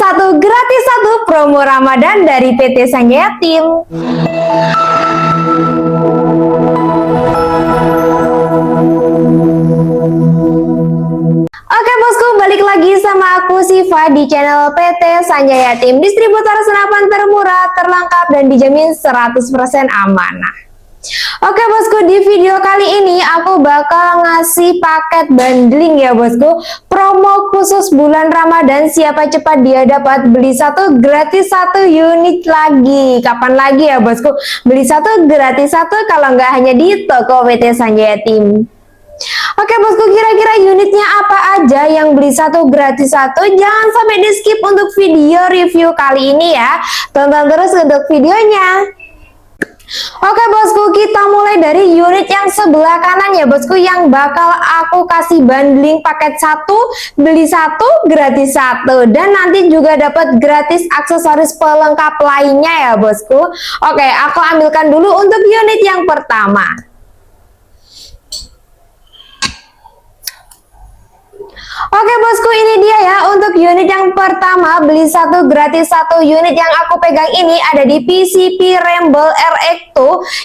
satu gratis satu promo Ramadan dari PT Sanjaya Tim. Oke bosku, balik lagi sama aku Siva di channel PT Sanjaya Tim, distributor senapan termurah, terlengkap, dan dijamin 100% amanah. Oke bosku, di video kali ini aku bakal ngasih paket bundling ya bosku, promo khusus bulan Ramadan. Siapa cepat dia dapat beli satu gratis satu unit lagi. Kapan lagi ya bosku beli satu gratis satu kalau nggak hanya di toko PT Sanjaya Tim. Oke bosku, kira-kira unitnya apa aja yang beli satu gratis satu? Jangan sampai di skip untuk video review kali ini ya. Tonton terus untuk videonya. Oke bosku, kita mulai dari unit yang sebelah kanan ya bosku, yang bakal aku kasih bundling paket satu beli satu gratis satu, dan nanti juga dapat gratis aksesoris pelengkap lainnya ya bosku. Oke, aku ambilkan dulu untuk unit yang pertama. Oke bosku, ini dia ya untuk unit yang pertama, beli satu gratis satu. Unit yang aku pegang ini ada di PCP Ramble RX2,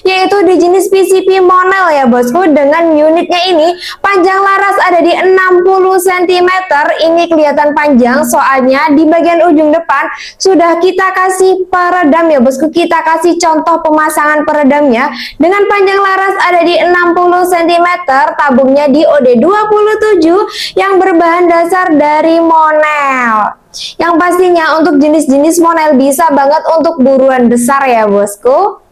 yaitu di jenis PCP Monel ya bosku. Dengan unitnya ini panjang laras ada di 60 cm. Ini kelihatan panjang soalnya di bagian ujung depan sudah kita kasih peredam ya bosku. Kita kasih contoh pemasangan peredamnya dengan panjang laras ada di 60 cm. Tabungnya di OD27 yang berbahan dasar dari Monel. Yang pastinya untuk jenis-jenis Monel bisa banget untuk buruan besar ya bosku.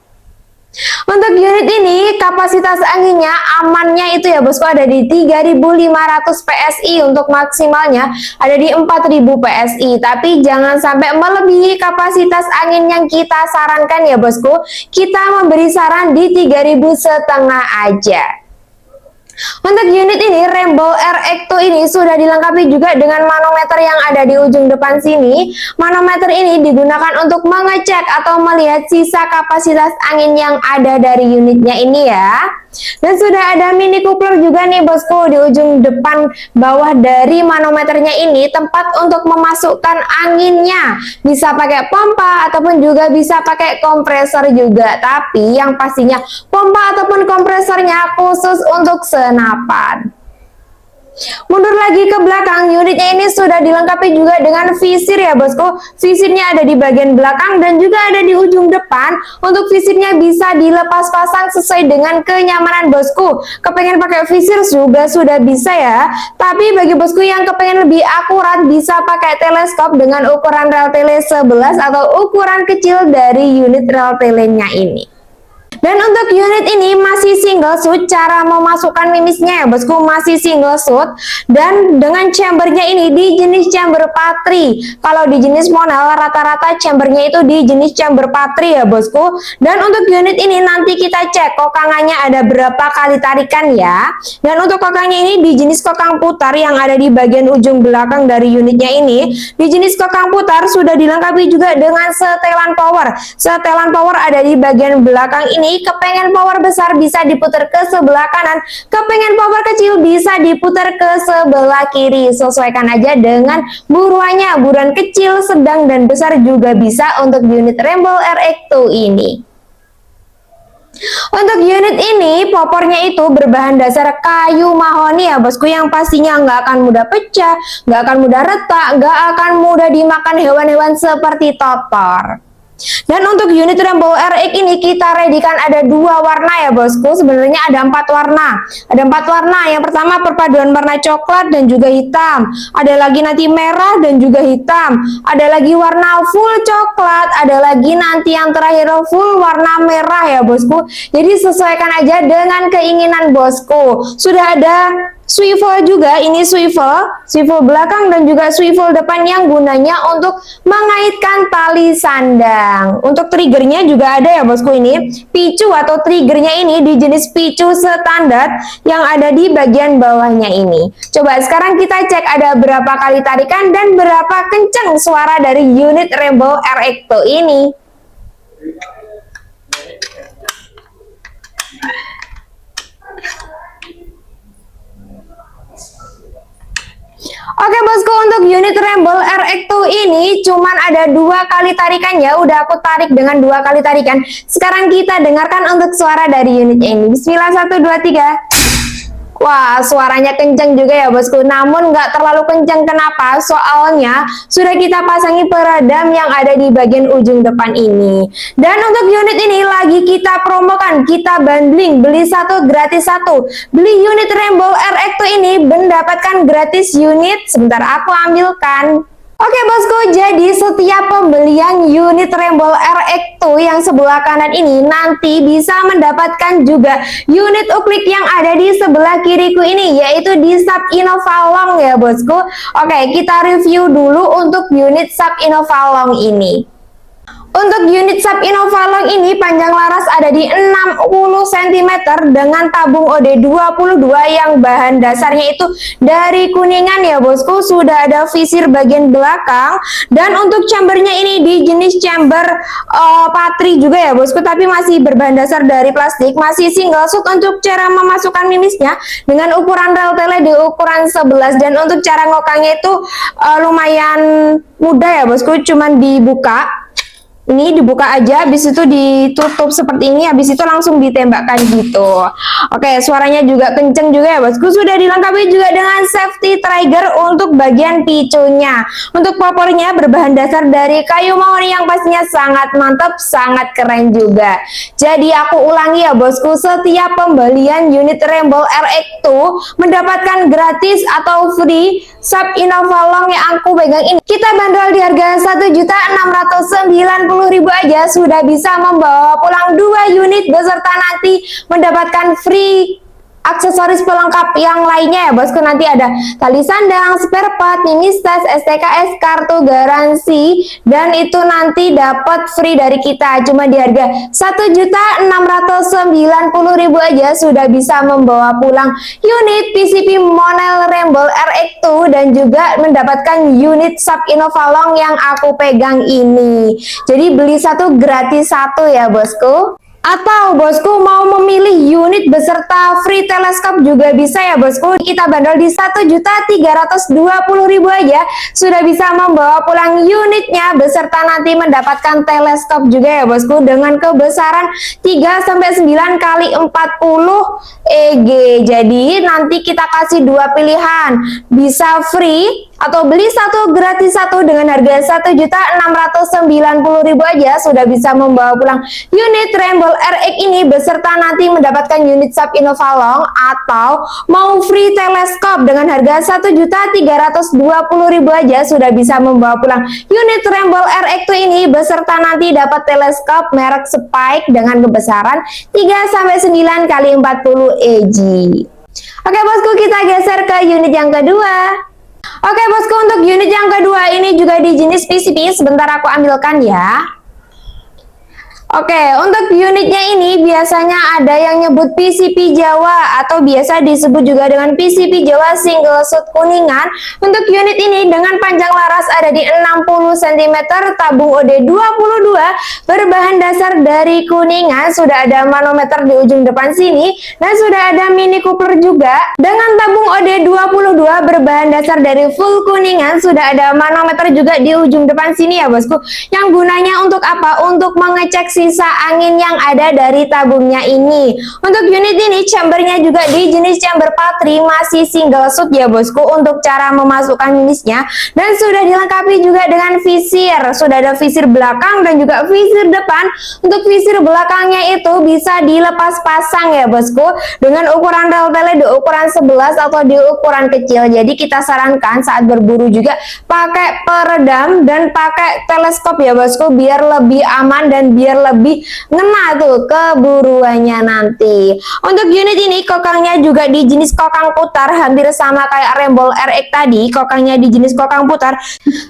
Untuk unit ini kapasitas anginnya amannya itu ya bosku ada di 3500 PSI, untuk maksimalnya ada di 4000 PSI, tapi jangan sampai melebihi kapasitas angin yang kita sarankan ya bosku. Kita memberi saran di 3500 aja. Untuk unit ini Ramble RX2 ini sudah dilengkapi juga dengan manometer yang ada di ujung depan sini. Manometer ini digunakan untuk mengecek atau melihat sisa kapasitas angin yang ada dari unitnya ini ya. Dan sudah ada mini coupler juga nih bosku di ujung depan bawah dari manometernya ini, tempat untuk memasukkan anginnya. Bisa pakai pompa ataupun juga bisa pakai kompresor juga, tapi yang pastinya pompa ataupun kompresornya khusus untuk senapan. Mundur lagi ke belakang, unitnya ini sudah dilengkapi juga dengan visir ya bosku. Visirnya ada di bagian belakang dan juga ada di ujung depan. Untuk visirnya bisa dilepas pasang sesuai dengan kenyamanan bosku. Kepengen pakai visir juga sudah bisa ya. Tapi bagi bosku yang kepengen lebih akurat bisa pakai teleskop dengan ukuran rel tele 11 atau ukuran kecil dari unit rel telenya ini. Dan untuk unit ini masih single shoot. Cara memasukkan mimisnya ya bosku masih single shoot, dan dengan chambernya ini di jenis chamber patri. Kalau di jenis Monel rata-rata chambernya itu di jenis chamber patri ya bosku. Dan untuk unit ini nanti kita cek kokangannya ada berapa kali tarikan ya. Dan untuk kokangnya ini di jenis kokang putar yang ada di bagian ujung belakang dari unitnya ini. Di jenis kokang putar sudah dilengkapi juga dengan setelan power. Setelan power ada di bagian belakang ini. Kepengen power besar bisa diputar ke sebelah kanan, kepengen power kecil bisa diputar ke sebelah kiri. Sesuaikan aja dengan buruannya, buruan kecil, sedang, dan besar juga bisa untuk unit Ramble RX2 ini. Untuk unit ini popornya itu berbahan dasar kayu mahoni ya bosku, yang pastinya nggak akan mudah pecah, nggak akan mudah retak, nggak akan mudah dimakan hewan-hewan seperti totor. Dan untuk unit Ramble RX ini kita readykan ada dua warna ya bosku. Sebenarnya ada 4 warna. Ada 4 warna. Yang pertama perpaduan warna coklat dan juga hitam. Ada lagi nanti merah dan juga hitam. Ada lagi warna full coklat. Ada lagi nanti yang terakhir full warna merah ya bosku. Jadi sesuaikan aja dengan keinginan bosku. Sudah ada swivel juga, ini swivel belakang dan juga swivel depan yang gunanya untuk mengaitkan tali sandang. Untuk triggernya juga ada ya bosku, ini picu atau triggernya ini di jenis picu standar yang ada di bagian bawahnya ini. Coba sekarang kita cek ada berapa kali tarikan dan berapa kencang suara dari unit Ramble RX2 ini. Oke bosku, untuk unit Ramble RX2 ini cuman ada 2 kali tarikannya. Udah aku tarik dengan 2 kali tarikan. Sekarang kita dengarkan untuk suara dari unitnya ini. Bismillah, 1, 2, 3. Wah, suaranya kencang juga ya bosku, namun nggak terlalu kencang. Kenapa? Soalnya sudah kita pasangi peredam yang ada di bagian ujung depan ini. Dan untuk unit ini lagi kita promokan, kita bundling, beli 1 gratis 1. Beli unit Rainbow RX2 ini mendapatkan gratis unit. Sebentar aku ambilkan. Oke bosku, jadi setiap pembelian unit Rainbow RX2 yang sebelah kanan ini nanti bisa mendapatkan juga unit uklik yang ada di sebelah kiriku ini, yaitu di sub Innovalong ya bosku. Oke, kita review dulu untuk unit sub Innovalong ini. Untuk unit sub Innovalong ini panjang laras ada di 60 cm dengan tabung OD22 yang bahan dasarnya itu dari kuningan ya bosku. Sudah ada visir bagian belakang, dan untuk chambernya ini di jenis chamber patri juga ya bosku, tapi masih berbahan dasar dari plastik, masih single shot. Untuk cara memasukkan mimisnya dengan ukuran rel tele di ukuran 11, dan untuk cara ngokangnya itu lumayan mudah ya bosku, cuman dibuka. Ini dibuka aja, habis itu ditutup seperti ini, habis itu langsung ditembakkan gitu. Oke, suaranya juga kenceng juga ya bosku. Sudah dilengkapi juga dengan safety trigger untuk bagian picunya. Untuk popornya berbahan dasar dari kayu mahoni yang pastinya sangat mantap, sangat keren juga. Jadi aku ulangi ya bosku, setiap pembelian unit Rainbow RX2 mendapatkan gratis atau free sub Innovalong yang aku pegang ini. Kita bandrol di harga 1.690.000 aja sudah bisa membawa pulang 2 unit beserta nanti mendapatkan free aksesoris pelengkap yang lainnya ya bosku. Nanti ada tali sandang, spare part, mimis tas, STKS, kartu garansi, dan itu nanti dapat free dari kita. Cuma di harga 1.690.000 aja sudah bisa membawa pulang unit PCP Monel Rainbow RX2 dan juga mendapatkan unit sub Innovalong yang aku pegang ini. Jadi beli 1 gratis 1 ya bosku. Atau bosku mau memilih unit beserta free teleskop juga bisa ya bosku. Kita bandrol di 1.320.000 aja sudah bisa membawa pulang unitnya beserta nanti mendapatkan teleskop juga ya bosku, dengan kebesaran 3-9 kali 40 EG. Jadi nanti kita kasih 2 pilihan, bisa free atau beli 1 gratis 1 dengan harga 1.690.000 aja sudah bisa membawa pulang unit Rainbow RX ini beserta nanti mendapatkan unit sub Innovalong, atau mau free teleskop dengan harga 1.320.000 aja sudah bisa membawa pulang unit Rainbow RX2 ini beserta nanti dapat teleskop merek Spike dengan kebesaran 3-9 kali 40 EG. Oke bosku, kita geser ke unit yang kedua. Oke bosku, untuk unit yang kedua ini juga di jenis PCP. Sebentar aku ambilkan ya. Oke, untuk unitnya ini biasanya ada yang nyebut PCP Jawa atau biasa disebut juga dengan PCP Jawa single shot kuningan. Untuk unit ini dengan panjang laras ada di 60 cm, tabung OD22, berbahan dasar dari kuningan, sudah ada manometer di ujung depan sini, dan sudah ada mini coupler juga. Dengan tabung OD22 berbahan dasar dari full kuningan, sudah ada manometer juga di ujung depan sini ya bosku. Yang gunanya untuk apa? Untuk mengecek sisa angin yang ada dari tabungnya ini. Untuk unit ini chambernya juga di jenis chamber patri, masih single shot ya bosku untuk cara memasukkan mimisnya, dan sudah dilengkapi juga dengan visir. Sudah ada visir belakang dan juga visir depan. Untuk visir belakangnya itu bisa dilepas pasang ya bosku, dengan ukuran rel tele di ukuran 11 atau di ukuran kecil. Jadi kita sarankan saat berburu juga pakai peredam dan pakai teleskop ya bosku, biar lebih aman dan biar lebih ngena tuh keburuannya nanti. Untuk unit ini kokangnya juga di jenis kokang putar, hampir sama kayak Rainbow RX tadi. Kokangnya di jenis kokang putar.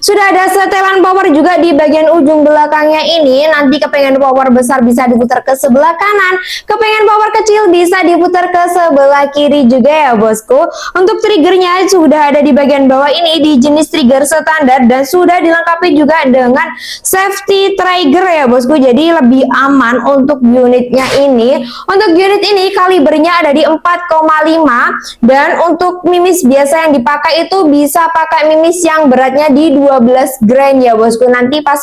Sudah ada setelan power juga di bagian ujung belakangnya ini. Nanti kepengen power besar bisa diputar ke sebelah kanan, kepengen power kecil bisa diputar ke sebelah kiri juga ya bosku. Untuk triggernya sudah ada di bagian bawah ini di jenis trigger standar, dan sudah dilengkapi juga dengan safety trigger ya bosku. Jadi lebih aman untuk unitnya ini. Untuk unit ini kalibernya ada di 4,5 dan untuk mimis biasa yang dipakai itu bisa pakai mimis yang beratnya di 12 gram ya bosku. Nanti pas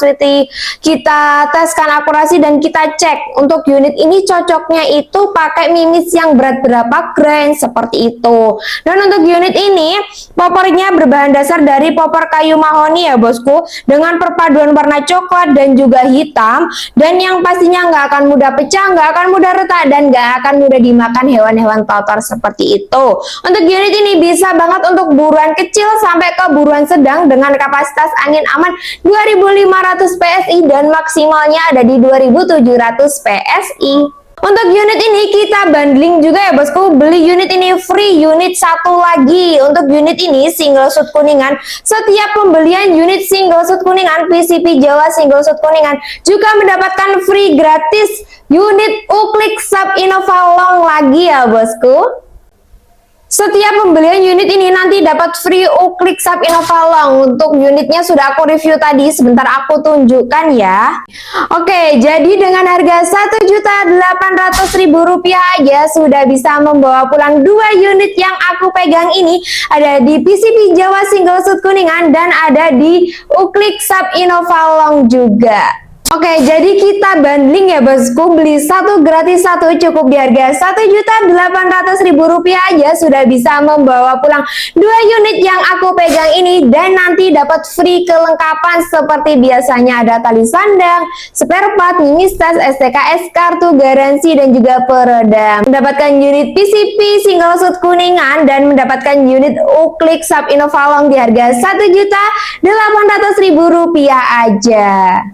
kita teskan akurasi dan kita cek untuk unit ini cocoknya itu pakai mimis yang berat berapa gram seperti itu. Dan untuk unit ini popornya berbahan dasar dari popor kayu mahoni ya bosku, dengan perpaduan warna coklat dan juga hitam, dan yang pastinya nggak akan mudah pecah, nggak akan mudah retak, dan nggak akan mudah dimakan hewan-hewan kotor seperti itu. Untuk unit ini bisa banget untuk buruan kecil sampai ke buruan sedang dengan kapasitas angin aman 2500 PSI dan maksimalnya ada di 2700 PSI. Untuk unit ini kita bundling juga ya bosku, beli unit ini free unit satu lagi. Untuk unit ini single shoot Kuningan, setiap pembelian unit single shoot Kuningan PCP Jawa single shoot Kuningan juga mendapatkan free gratis unit Uklik Sub Innova Long lagi ya bosku. Setiap pembelian unit ini nanti dapat free Uklik Sub Innova Long. Untuk unitnya sudah aku review tadi, sebentar aku tunjukkan ya. Oke, jadi dengan harga Rp1.800.000 aja sudah bisa membawa pulang 2 unit yang aku pegang ini. Ada di PCP Jawa Single Shoot Kuningan dan ada di Uklik Sub Innova Long juga. Oke, jadi kita bundling ya bosku, beli satu gratis satu cukup di harga Rp1.800.000 aja sudah bisa membawa pulang 2 unit yang aku pegang ini, dan nanti dapat free kelengkapan seperti biasanya ada tali sandang, spare part, mimis tas, STKS, kartu garansi, dan juga peredam. Mendapatkan unit PCP single shoot Kuningan dan mendapatkan unit Uklik Sub Innova Long di harga Rp1.800.000 aja.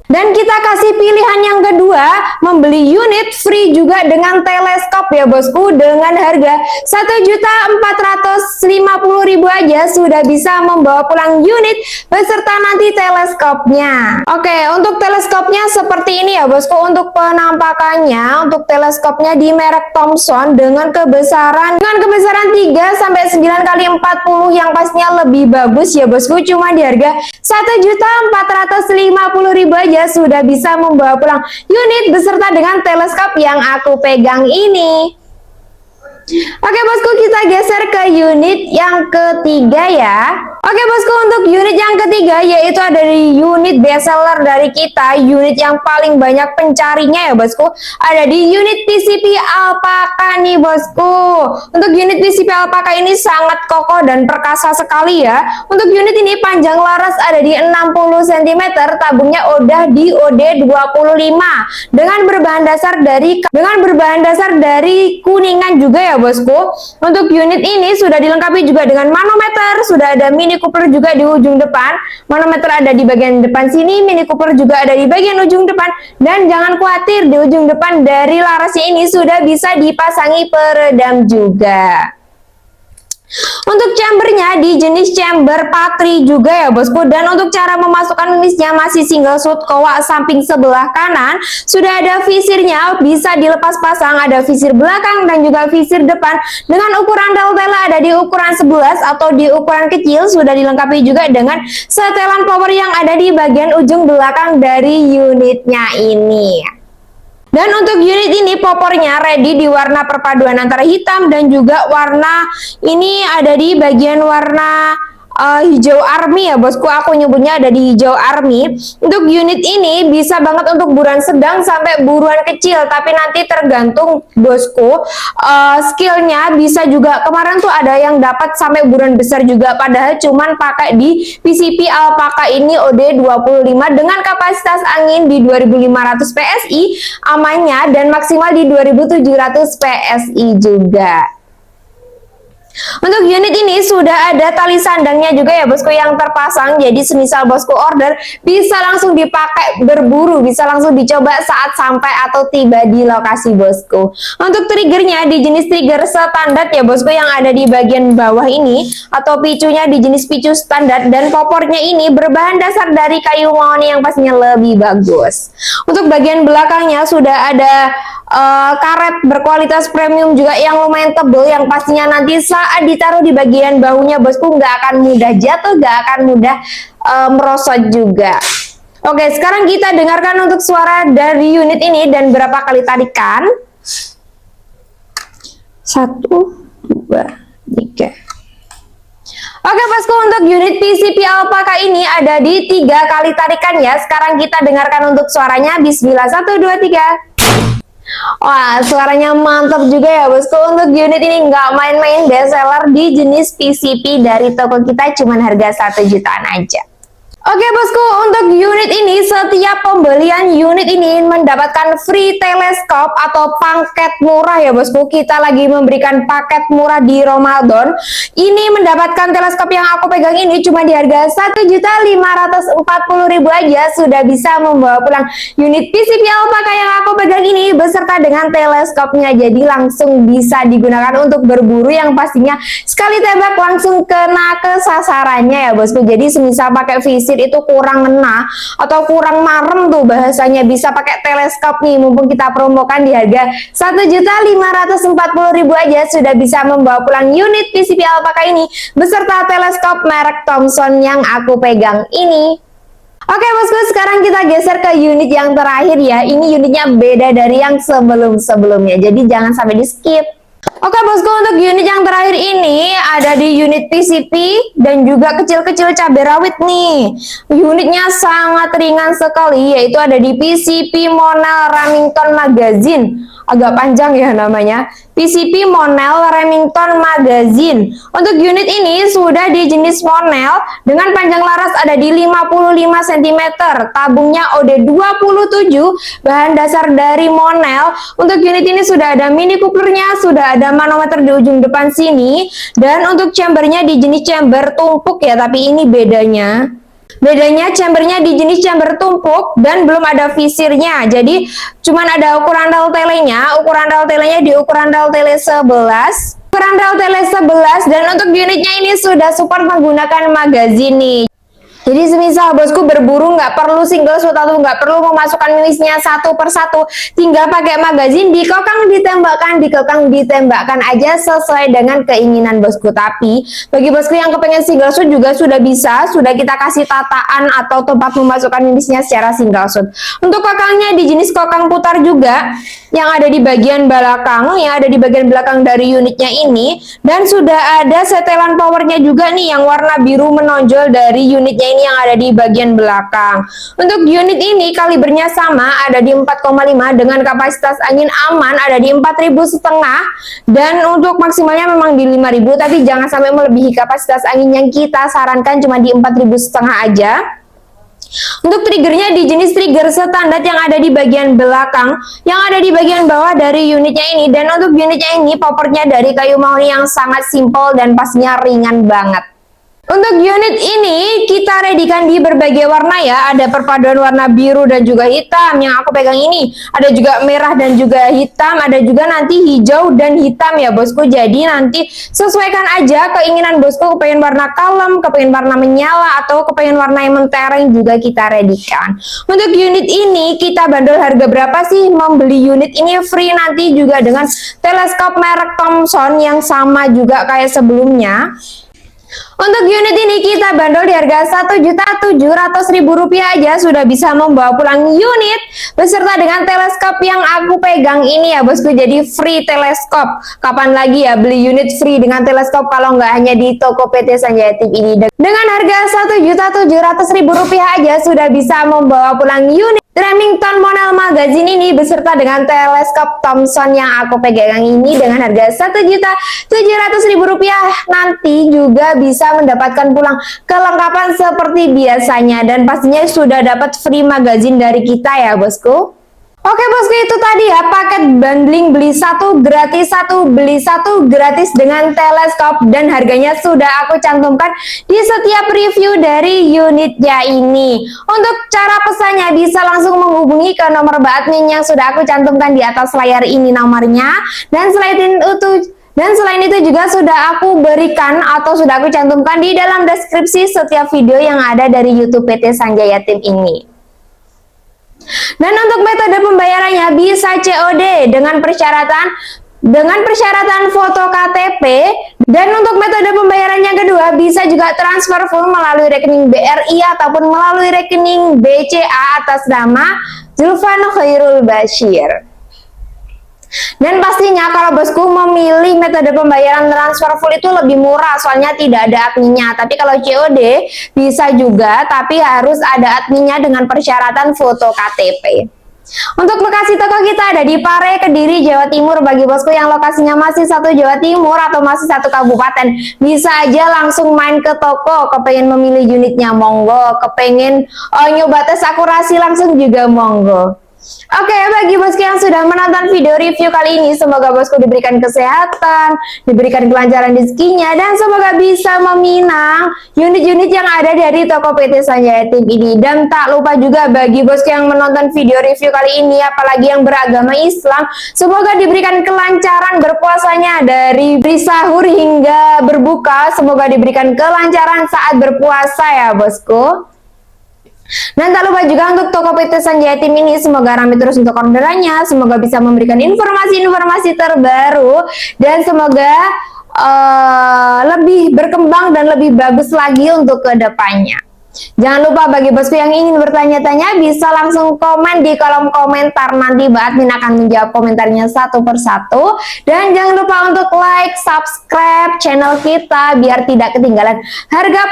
Dan kita kasih pilihan yang kedua, membeli unit free juga dengan teleskop ya bosku, dengan harga Rp1.450.000 aja sudah bisa membawa pulang unit beserta nanti teleskopnya. Oke, untuk teleskopnya seperti ini ya bosku. Untuk penampakannya, untuk teleskopnya di merek Thomson dengan kebesaran 3-9x40 yang pastinya lebih bagus ya bosku, cuma di harga Rp1.450.000 aja sudah bisa membawa pulang unit beserta dengan teleskop yang aku pegang ini. Oke bosku, kita geser ke unit yang ketiga ya. Oke bosku, untuk unit yang ketiga yaitu ada di unit bestseller dari kita, unit yang paling banyak pencarinya ya bosku, ada di unit PCP Alpaka nih bosku. Untuk unit PCP Alpaka ini sangat kokoh dan perkasa sekali ya. Untuk unit ini panjang laras ada di 60 cm, tabungnya udah di OD25 dengan berbahan dasar dari Kuningan juga ya bosku. Untuk unit ini sudah dilengkapi juga dengan manometer, sudah ada mini coupler juga di ujung depan. Manometer ada di bagian depan sini, mini coupler juga ada di bagian ujung depan, dan jangan khawatir di ujung depan dari larasnya ini sudah bisa dipasangi peredam juga. Untuk chambernya di jenis chamber patri juga ya bosku, dan untuk cara memasukkan mimisnya masih single shoot kowa samping sebelah kanan. Sudah ada visirnya, bisa dilepas pasang, ada visir belakang dan juga visir depan dengan ukuran tela ada di ukuran 11 atau di ukuran kecil. Sudah dilengkapi juga dengan setelan power yang ada di bagian ujung belakang dari unitnya ini. Dan untuk unit ini popornya ready di warna perpaduan antara hitam dan juga warna ini ada di bagian warna hijau army ya bosku, aku nyebutnya ada di hijau army. Untuk unit ini bisa banget untuk buruan sedang sampai buruan kecil, tapi nanti tergantung bosku skillnya. Bisa juga kemarin tuh ada yang dapat sampai buruan besar juga, padahal cuman pakai di PCP Alpaka ini OD25 dengan kapasitas angin di 2500 PSI amannya, dan maksimal di 2700 PSI juga. Untuk unit ini sudah ada tali sandangnya juga ya bosku yang terpasang, jadi semisal bosku order bisa langsung dipakai berburu, bisa langsung dicoba saat sampai atau tiba di lokasi bosku. Untuk triggernya di jenis trigger standar ya bosku yang ada di bagian bawah ini, atau picunya di jenis picu standar, dan popornya ini berbahan dasar dari kayu mahoni yang pastinya lebih bagus. Untuk bagian belakangnya sudah ada karet berkualitas premium juga yang lumayan tebal, yang pastinya nanti saat ditaruh di bagian bahunya bosku nggak akan mudah jatuh, nggak akan mudah merosot juga. Oke, sekarang kita dengarkan untuk suara dari unit ini dan berapa kali tarikan. 1, 2, 3. Oke bosku, untuk unit PCP Alpaka ini ada di 3 kali tarikan ya. Sekarang kita dengarkan untuk suaranya. Bismillah, 1, 2, 3. Wah, suaranya mantap juga ya bosku. Untuk unit ini nggak main-main, best seller di jenis PCP dari toko kita, cuman harga 1 jutaan aja. Oke bosku, untuk unit ini setiap pembelian unit ini mendapatkan free teleskop atau paket murah ya bosku. Kita lagi memberikan paket murah di Ramadan. Ini mendapatkan teleskop yang aku pegang ini cuma di harga 1.540.000 aja sudah bisa membawa pulang unit PCP Alpaka yang aku pegang ini beserta dengan teleskopnya. Jadi langsung bisa digunakan untuk berburu yang pastinya sekali tembak langsung kena ke sasarannya ya bosku. Jadi semisal pakai visit itu kurang ngena atau kurang marem tuh bahasanya, bisa pakai teleskop nih, mumpung kita promokan di harga 1.540.000 aja sudah bisa membawa pulang unit PCP Alpaka ini beserta teleskop merek Thomson yang aku pegang ini. Oke bosku, sekarang kita geser ke unit yang terakhir ya. Ini unitnya beda dari yang sebelum-sebelumnya, jadi jangan sampai di skip. Oke bosku, untuk unit yang terakhir ini ada di unit PCP dan juga kecil-kecil cabai rawit nih. Unitnya sangat ringan sekali, yaitu ada di PCP Monel Remington Magazine. Agak panjang ya namanya, PCP Monel Remington Magazine. Untuk unit ini sudah di jenis Monel dengan panjang laras ada di 55 cm, tabungnya OD27, bahan dasar dari Monel. Untuk unit ini sudah ada mini couplernya, sudah ada manometer di ujung depan sini, dan untuk chambernya di jenis chamber tumpuk ya, tapi ini bedanya chambernya di jenis chamber tumpuk dan belum ada visirnya. Jadi cuman ada ukuran rel telenya. Ukuran rel telenya di ukuran rel tele 11. Ukuran rel tele 11, dan untuk unitnya ini sudah support menggunakan magazine nih. Jadi semisal bosku berburu nggak perlu single shot atau nggak perlu memasukkan milisnya satu persatu, tinggal pakai magazine, dikokang ditembakkan aja sesuai dengan keinginan bosku. Tapi bagi bosku yang kepengen single shot juga sudah bisa, sudah kita kasih tataan atau tempat memasukkan milisnya secara single shot. Untuk kokangnya di jenis kokang putar juga, yang ada di bagian belakang, dari unitnya ini, dan sudah ada setelan powernya juga nih yang warna biru menonjol dari unitnya ini yang ada di bagian belakang. Untuk unit ini kalibernya sama, ada di 4,5 dengan kapasitas angin aman ada di 4.500, dan untuk maksimalnya memang di 5.000, tapi jangan sampai melebihi kapasitas angin yang kita sarankan cuma di 4.500 aja. Untuk triggernya di jenis trigger standar yang ada di bagian belakang, yang ada di bagian bawah dari unitnya ini. Dan untuk unitnya ini poppernya dari kayu mahoni yang sangat simpel dan pastinya ringan banget. Untuk unit ini kita readykan di berbagai warna ya. Ada perpaduan warna biru dan juga hitam yang aku pegang ini. Ada juga merah dan juga hitam. Ada juga nanti hijau dan hitam ya bosku. Jadi nanti sesuaikan aja keinginan bosku. Kepengen warna kalem, kepengen warna menyala, atau kepengen warna yang mentereng juga kita readykan. Untuk unit ini kita bandol harga berapa sih? Membeli unit ini free nanti juga dengan teleskop merek Thomson yang sama juga kayak sebelumnya. Untuk unit ini kita bandol di harga Rp1.700.000 aja sudah bisa membawa pulang unit beserta dengan teleskop yang aku pegang ini ya bosku. Jadi free teleskop. Kapan lagi ya beli unit free dengan teleskop kalau nggak hanya di toko PT Sanjaya TV ini. Dengan harga Rp1.700.000 aja sudah bisa membawa pulang unit Remington Monel Magazine ini beserta dengan teleskop Thomson yang aku pegang ini dengan harga Rp1.700.000. Nanti juga bisa mendapatkan pulang kelengkapan seperti biasanya, dan pastinya sudah dapat free magazine dari kita ya bosku. Oke bosku, itu tadi ya paket bundling beli satu gratis satu, beli satu gratis dengan teleskop, dan harganya sudah aku cantumkan di setiap review dari unitnya ini. Untuk cara pesannya bisa langsung menghubungi ke nomor admin yang sudah aku cantumkan di atas layar ini nomornya, dan selain itu juga sudah aku berikan atau sudah aku cantumkan di dalam deskripsi setiap video yang ada dari YouTube PT Sanjaya Tim ini. Dan untuk metode pembayarannya bisa COD dengan persyaratan dengan persyaratan foto KTP. Dan untuk metode pembayaran yang kedua, bisa juga transfer full melalui rekening BRI ataupun melalui rekening BCA atas nama Zulfan Khairul Bashir. Dan pastinya kalau bosku memilih metode pembayaran transfer full itu lebih murah, soalnya tidak ada adminnya. Tapi kalau COD bisa juga, tapi harus ada adminnya dengan persyaratan foto KTP. Untuk lokasi toko kita ada di Pare, Kediri, Jawa Timur. Bagi bosku yang lokasinya masih satu Jawa Timur atau masih satu kabupaten, bisa aja langsung main ke toko. Kepengen memilih unitnya, monggo. Kepengen nyoba tes akurasi langsung juga, monggo. Oke, bagi bosku yang sudah menonton video review kali ini, semoga bosku diberikan kesehatan, diberikan kelancaran rezekinya, dan semoga bisa meminang unit-unit yang ada dari toko PT Sanjaya Team ini. Dan tak lupa juga bagi bosku yang menonton video review kali ini, apalagi yang beragama Islam, semoga diberikan kelancaran berpuasanya dari sahur hingga berbuka. Semoga diberikan kelancaran saat berpuasa ya bosku. Dan tak lupa juga untuk toko PT Sanjaya Team ini, semoga ramai terus untuk orderannya, semoga bisa memberikan informasi-informasi terbaru, dan semoga lebih berkembang dan lebih bagus lagi untuk kedepannya. Jangan lupa bagi bosku yang ingin bertanya-tanya, bisa langsung komen di kolom komentar, nanti Mbak Admin akan menjawab komentarnya satu persatu. Dan jangan lupa untuk like, subscribe channel kita biar tidak ketinggalan harga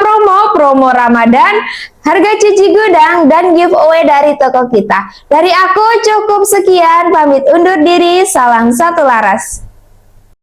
promo Ramadan, harga cuci gudang, dan giveaway dari toko kita. Dari aku cukup sekian, pamit undur diri, salam satu laras.